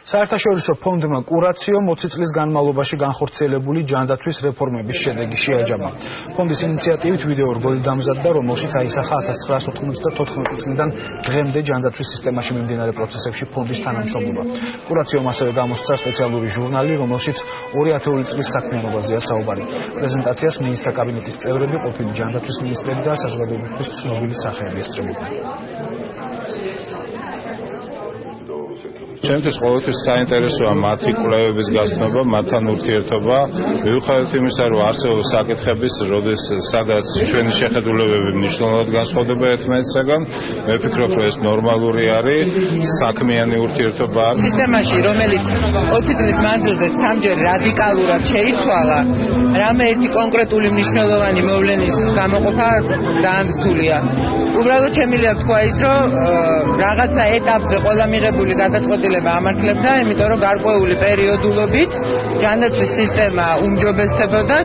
საერთაშორისო ფონდმა კურაციო 20 წლის განმავლობაში განხორციელებული ჯანდაცვის რეფორმების შედეგი შეაჯამა. ფონდის ინიციატივით ვიდეო რგოლი დამზადდა, რომელშიც აისახა 1994 წლიდან დღემდე ჯანდაცვის სისტემაში მიმდინარე პროცესებში ფონდის თანამშრომლობა. კურაციომ ასევე გამოსცა სპეციალური ჟურნალი, რომელშიც 2 ათეული წლის საქმიანობაზეა საუბარი. პრეზენტაციას მინისტრთა კაბინეტის წევრები, ყოფილი ჯანდაცვის მინისტრები და საზოგადოებისთვის ცნობილი სახეები ესწრებოდნენ. Ჩემთვის ყოველთვის საინტერესოა მათი კვლევების გაცნობა, მათთან ურთიერთობა. მიუხედავად იმისა, რომ არსებობს საკითხების, სადაც ჩვენი შეხედულებები მნიშვნელოვნად განსხვავდება ერთმანეთისაგან, მე ვფიქრობ, რომ ეს ნორმალური არის, საქმიანი ურთიერთობა არის. სისტემაში, რომელიც 20 წლის მანძილზე სამჯერ რადიკალურად შეიცვალა, რამე ერთი კონკრეტული მნიშვნელოვანი მოვლენის გამოყოფა ძალიან რთულია. უბრალოდ შემიძლია ვთქვა ის, რომ რაღაცა ეტაპზე ყველა მიღებული გადაწყვეტილება ამართლებდა, იმიტომ რომ გარკვეული პერიოდულობით ჯანდაცვის სისტემა უმჯობესდებოდა.